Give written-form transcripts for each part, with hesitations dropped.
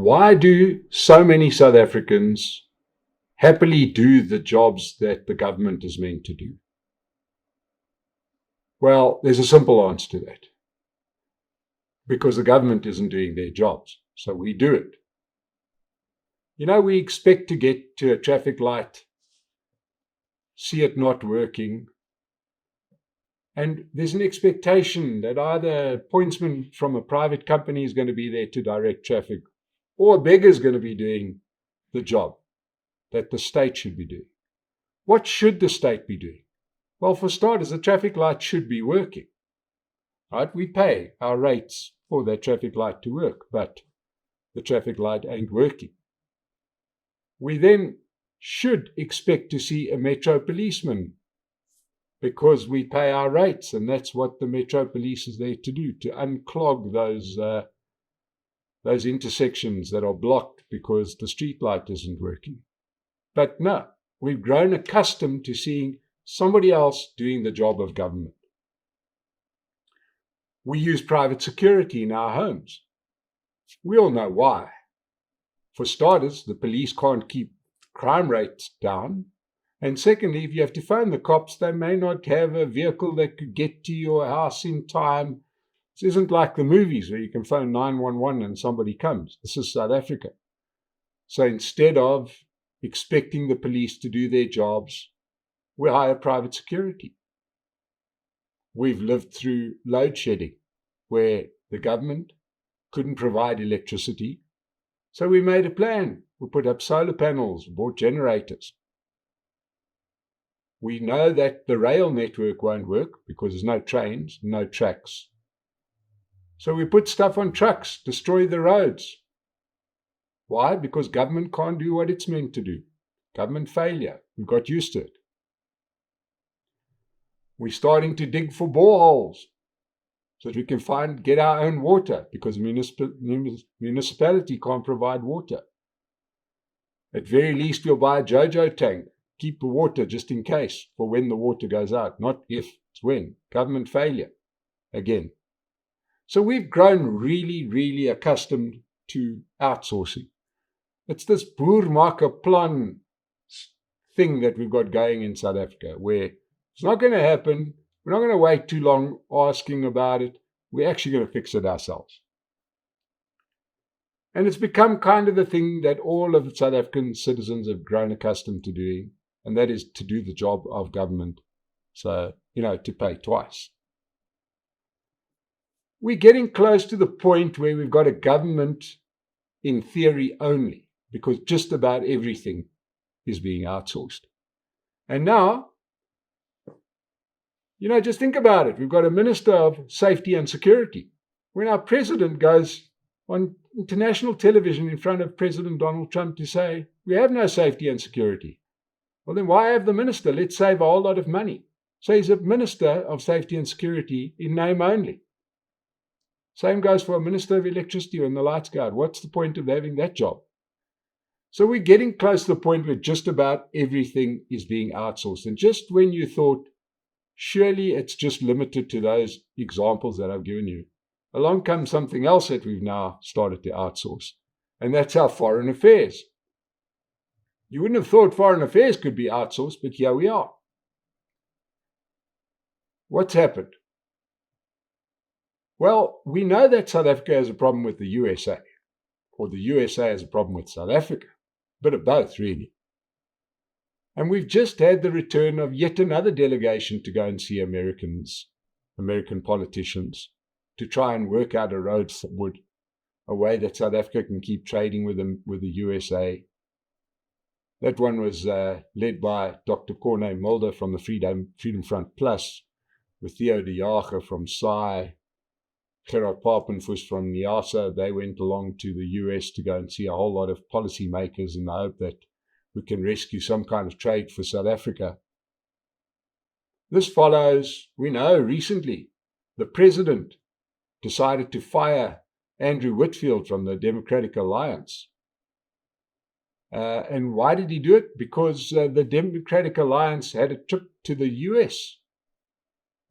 Why do so many South Africans happily do the jobs that the government is meant to do? Well, there's a simple answer to that. Because the government isn't doing their jobs, so we do it. You know, we expect to get to a traffic light, see it not working, and there's an expectation that either a pointsman from a private company is going to be there to direct traffic, or a beggar is going to be doing the job that the state should be doing. What should the state be doing? Well, for starters, the traffic light should be working. Right? We pay our rates for that traffic light to work, but the traffic light ain't working. We then should expect to see a metro policeman because we pay our rates, and that's what the metro police is there to do, to unclog those intersections that are blocked because the street light isn't working. But no, we've grown accustomed to seeing somebody else doing the job of government. We use private security in our homes. We all know why. For starters, the police can't keep crime rates down. And secondly, if you have to phone the cops, they may not have a vehicle that could get to your house in time. This isn't like the movies where you can phone 911 and somebody comes. This is South Africa. So instead of expecting the police to do their jobs, we hire private security. We've lived through load shedding, where the government couldn't provide electricity. So we made a plan. We put up solar panels, bought generators. We know that the rail network won't work because there's no trains, no tracks. So we put stuff on trucks, destroy the roads. Why? Because government can't do what it's meant to do. Government failure. We've got used to it. We're starting to dig for boreholes so that we can get our own water because municipality can't provide water. At very least, we'll buy a JoJo tank, keep the water just in case for when the water goes out, not if, it's when. Government failure again. So we've grown really, really accustomed to outsourcing. It's this boermakeplan thing that we've got going in South Africa where it's not going to happen. We're not going to wait too long asking about it. We're actually going to fix it ourselves. And it's become kind of the thing that all of South African citizens have grown accustomed to doing, and that is to do the job of government. So, to pay twice. We're getting close to the point where we've got a government in theory only, because just about everything is being outsourced. And now, just think about it. We've got a Minister of Safety and Security. When our president goes on international television in front of President Donald Trump to say, we have no safety and security. Well, then why have the minister? Let's save a whole lot of money. So he's a Minister of Safety and Security in name only. Same goes for a Minister of Electricity when the lights go out. What's the point of having that job? So we're getting close to the point where just about everything is being outsourced. And just when you thought, surely it's just limited to those examples that I've given you, along comes something else that we've now started to outsource, and that's our foreign affairs. You wouldn't have thought foreign affairs could be outsourced, but here we are. What's happened? Well, we know that South Africa has a problem with the USA, or the USA has a problem with South Africa. A bit of both, really. And we've just had the return of yet another delegation to go and see American politicians, to try and work out a road forward, a way that South Africa can keep trading with the USA. That one was led by Dr. Corné Mulder from the Freedom Front Plus, with Theo de Jager from SAI, Gerard Papenfuss from NIASA. They went along to the US to go and see a whole lot of policymakers in the hope that we can rescue some kind of trade for South Africa. This follows, we know recently, the president decided to fire Andrew Whitfield from the Democratic Alliance. And why did he do it? Because the Democratic Alliance had a trip to the US.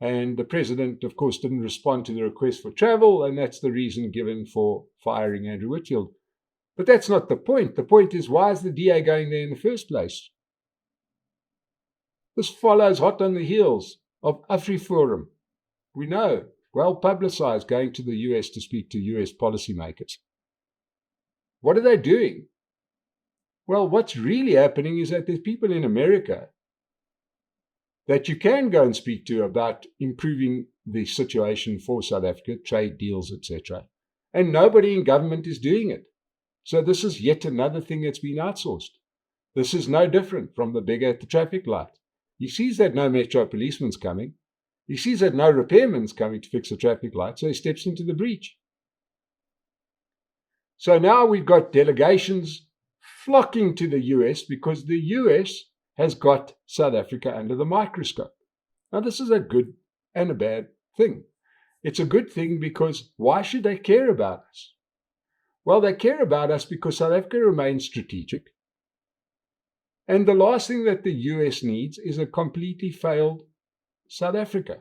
And the president, of course, didn't respond to the request for travel, and that's the reason given for firing Andrew Whitfield. But that's not the point. The point is, why is the DA going there in the first place? This follows hot on the heels of AfriForum. We know, well publicized, going to the US to speak to US policymakers. What are they doing? Well, what's really happening is that there's people in America that you can go and speak to about improving the situation for South Africa, trade deals, etc. And nobody in government is doing it. So this is yet another thing that's been outsourced. This is no different from the beggar at the traffic light. He sees that no metro policeman's coming. He sees that no repairman's coming to fix the traffic light, so he steps into the breach. So now we've got delegations flocking to the US because the US has got South Africa under the microscope. Now, this is a good and a bad thing. It's a good thing because why should they care about us? Well, they care about us because South Africa remains strategic. And the last thing that the US needs is a completely failed South Africa.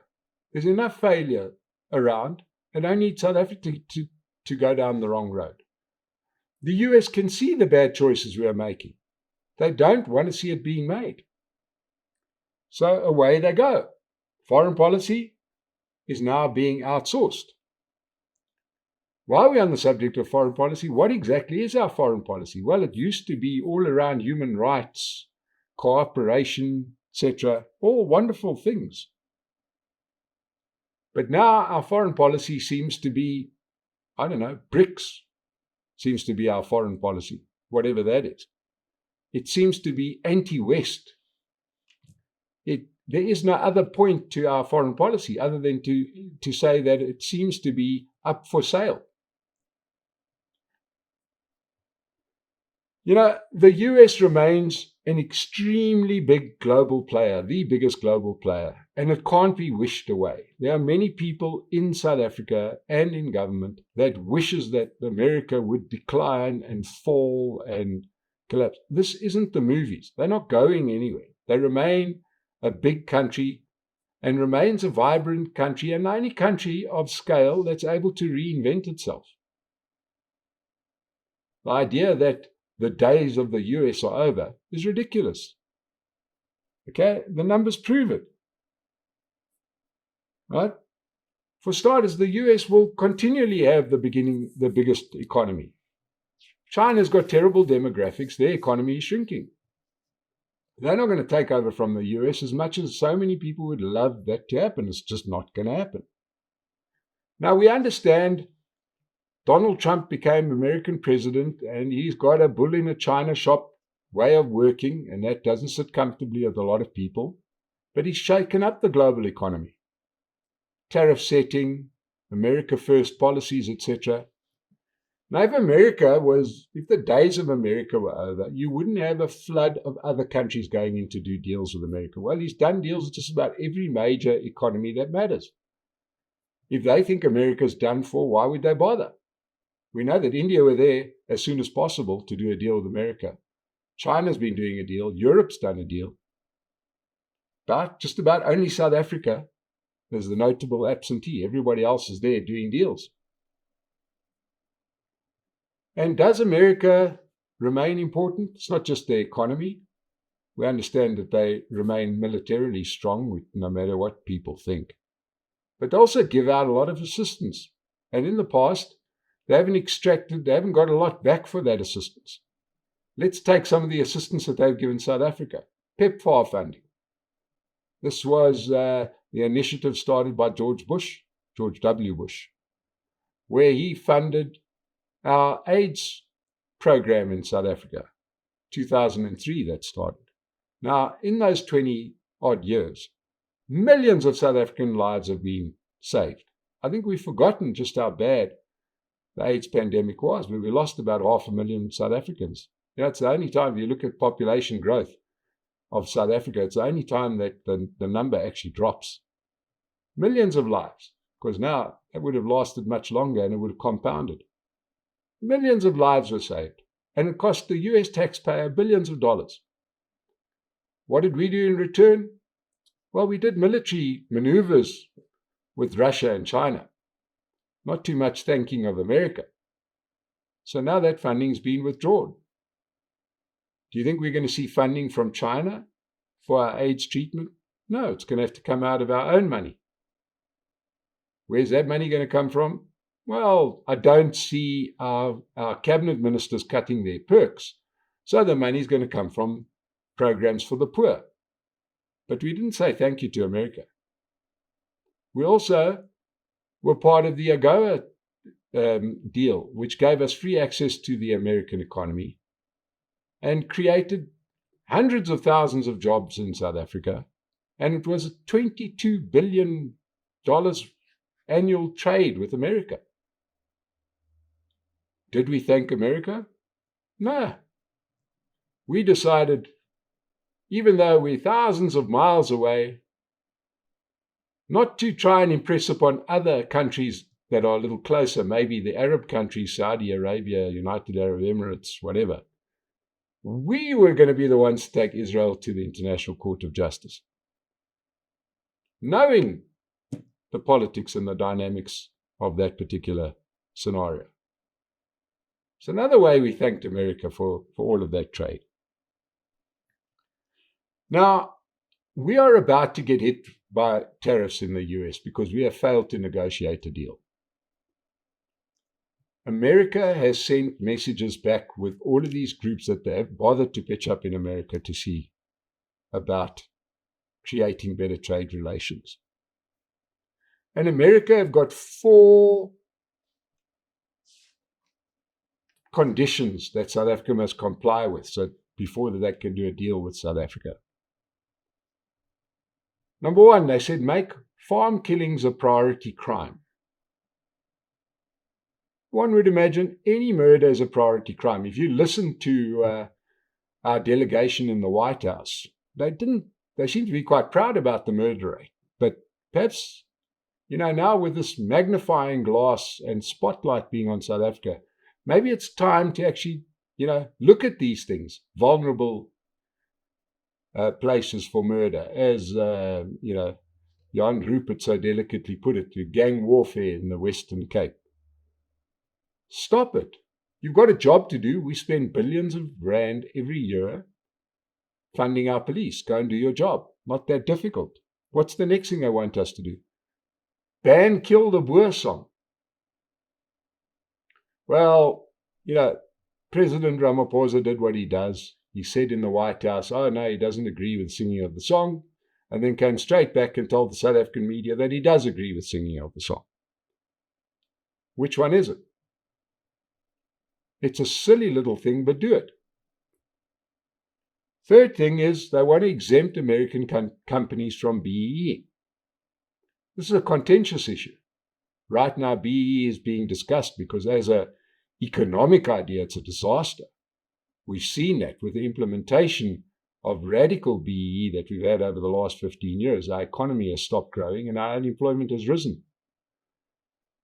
There's enough failure around, and I need South Africa to go down the wrong road. The US can see the bad choices we are making. They don't want to see it being made. So away they go. Foreign policy is now being outsourced. While we're on the subject of foreign policy, what exactly is our foreign policy? Well, it used to be all around human rights, cooperation, etc., all wonderful things. But now our foreign policy seems to be, BRICS seems to be our foreign policy, whatever that is. It seems to be anti-West. There is no other point to our foreign policy other than to say that it seems to be up for sale. The US remains an extremely big global player, the biggest global player, and it can't be wished away. There are many people in South Africa and in government that wishes that America would decline and fall and collapse. This isn't the movies. They're not going anywhere. They remain a big country and remains a vibrant country and the only country of scale that's able to reinvent itself. The idea that the days of the US are over is ridiculous. Okay, the numbers prove it. Right? For starters, the US will continually have the biggest economy. China's got terrible demographics. Their economy is shrinking. They're not going to take over from the US as much as so many people would love that to happen. It's just not going to happen. Now, we understand Donald Trump became American president and he's got a bull in a china shop way of working, and that doesn't sit comfortably with a lot of people. But he's shaken up the global economy. Tariff setting, America first policies, etc. Now, if the days of America were over, you wouldn't have a flood of other countries going in to do deals with America. Well, he's done deals with just about every major economy that matters. If they think America's done for, why would they bother? We know that India were there as soon as possible to do a deal with America. China's been doing a deal. Europe's done a deal. But just about only South Africa is the notable absentee. Everybody else is there doing deals. And does America remain important? It's not just their economy. We understand that they remain militarily strong, no matter what people think. But they also give out a lot of assistance. And in the past, they haven't got a lot back for that assistance. Let's take some of the assistance that they've given South Africa. PEPFAR funding. This was the initiative started by George W. Bush, where he funded our AIDS program in South Africa. 2003 that started. Now, in those 20-odd years, millions of South African lives have been saved. I think we've forgotten just how bad the AIDS pandemic was, where we lost about 500,000 South Africans. It's the only time, if you look at population growth of South Africa, it's the only time that the number actually drops. Millions of lives, because now it would have lasted much longer and it would have compounded. Millions of lives were saved, and it cost the US taxpayer billions of dollars. What did we do in return? Well, we did military maneuvers with Russia and China. Not too much thanking of America. So now that funding's been withdrawn. Do you think we're going to see funding from China for our AIDS treatment? No, it's going to have to come out of our own money. Where's that money going to come from? Well, I don't see our cabinet ministers cutting their perks. So the money's going to come from programs for the poor. But we didn't say thank you to America. We also were part of the AGOA deal, which gave us free access to the American economy and created hundreds of thousands of jobs in South Africa. And it was $22 billion annual trade with America. Did we thank America? No. We decided, even though we're thousands of miles away, not to try and impress upon other countries that are a little closer, maybe the Arab countries, Saudi Arabia, United Arab Emirates, whatever. We were going to be the ones to take Israel to the International Court of Justice, knowing the politics and the dynamics of that particular scenario. It's another way we thanked America for all of that trade. Now, we are about to get hit by tariffs in the US because we have failed to negotiate a deal. America has sent messages back with all of these groups that they have bothered to pitch up in America to see about creating better trade relations. And America have got 4 conditions that South Africa must comply with so before they can do a deal with South Africa. Number 1, they said make farm killings a priority crime. One would imagine any murder is a priority crime. If you listen to our delegation in the White House, they seem to be quite proud about the murder rate. But perhaps, now with this magnifying glass and spotlight being on South Africa, maybe it's time to actually, look at these things, vulnerable places for murder, as, Jan Rupert so delicately put it, to gang warfare in the Western Cape. Stop it. You've got a job to do. We spend billions of rand every year funding our police. Go and do your job. Not that difficult. What's the next thing they want us to do? Ban Kill the Boer song. Well, President Ramaphosa did what he does. He said in the White House, oh no, he doesn't agree with singing of the song, and then came straight back and told the South African media that he does agree with singing of the song. Which one is it? It's a silly little thing, but do it. Third thing is they want to exempt American companies from BEE. This is a contentious issue. Right now, BEE is being discussed because as an economic idea, it's a disaster. We've seen that with the implementation of radical BEE that we've had over the last 15 years. Our economy has stopped growing and our unemployment has risen.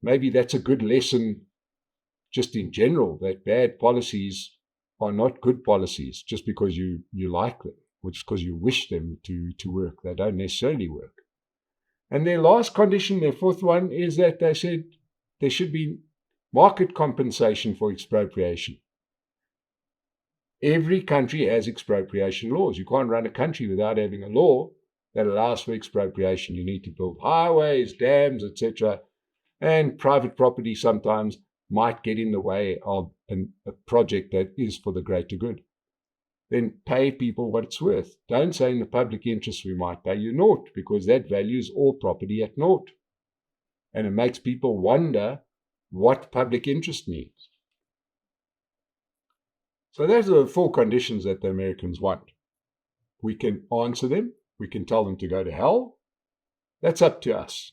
Maybe that's a good lesson just in general, that bad policies are not good policies just because you like them, which because you wish them to work. They don't necessarily work. And their last condition, their fourth one, is that they said there should be market compensation for expropriation. Every country has expropriation laws. You can't run a country without having a law that allows for expropriation. You need to build highways, dams, etc. And private property sometimes might get in the way of a project that is for the greater good. Then pay people what it's worth. Don't say in the public interest we might pay you naught, because that values all property at naught. And it makes people wonder what public interest means. So those are the 4 conditions that the Americans want. We can answer them. We can tell them to go to hell. That's up to us.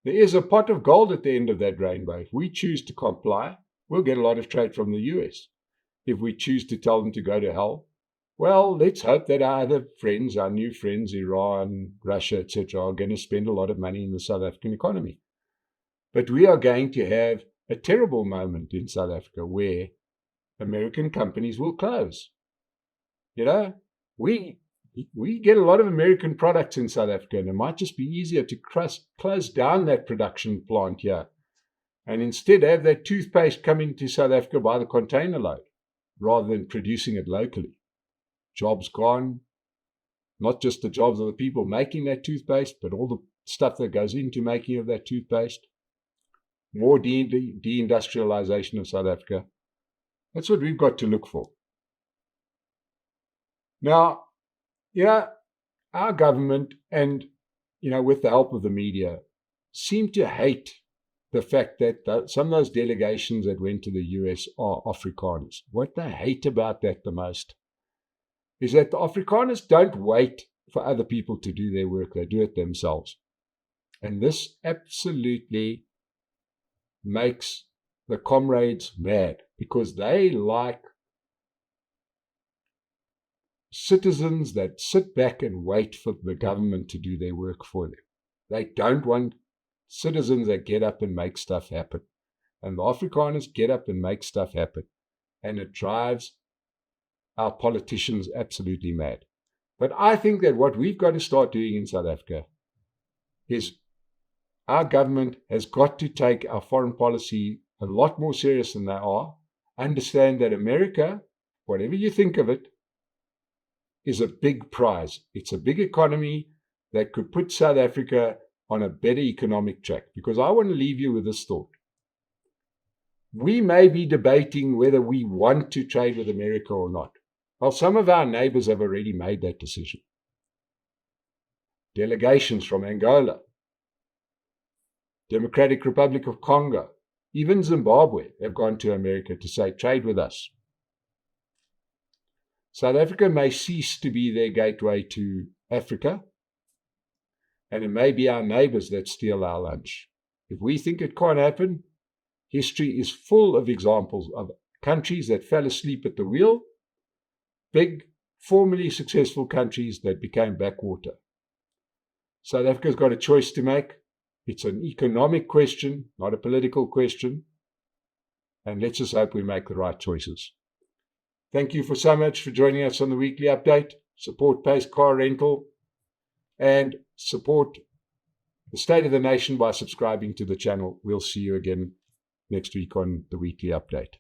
There is a pot of gold at the end of that rainbow. If we choose to comply, we'll get a lot of trade from the US. If we choose to tell them to go to hell, well, let's hope that our other friends, our new friends, Iran, Russia, etc., are going to spend a lot of money in the South African economy. But we are going to have a terrible moment in South Africa where American companies will close. We get a lot of American products in South Africa, and it might just be easier to close down that production plant here and instead have that toothpaste come into South Africa by the container load rather than producing it locally. Jobs gone, not just the jobs of the people making that toothpaste, but all the stuff that goes into making of that toothpaste. More deindustrialization of South Africa. That's what we've got to look for. Now, our government and, with the help of the media, seem to hate the fact that some of those delegations that went to the US are Afrikaners. What they hate about that the most is that the Afrikaners don't wait for other people to do their work. They do it themselves. And this absolutely makes the comrades mad because they like citizens that sit back and wait for the government to do their work for them. They don't want citizens that get up and make stuff happen. And the Afrikaners get up and make stuff happen. And it drives our politicians absolutely mad. But I think that what we've got to start doing in South Africa is our government has got to take our foreign policy a lot more serious than they are. Understand that America, whatever you think of it, is a big prize. It's a big economy that could put South Africa on a better economic track. Because I want to leave you with this thought. We may be debating whether we want to trade with America or not. Well, some of our neighbors have already made that decision. Delegations from Angola, Democratic Republic of Congo, even Zimbabwe have gone to America to say, trade with us. South Africa may cease to be their gateway to Africa, and it may be our neighbors that steal our lunch. If we think it can't happen, history is full of examples of countries that fell asleep at the wheel, big, formerly successful countries that became backwater. South Africa's got a choice to make. It's an economic question, not a political question. And let's just hope we make the right choices. Thank you so much for joining us on the weekly update. Support Pace Car Rental and support the State of the Nation by subscribing to the channel. We'll see you again next week on the weekly update.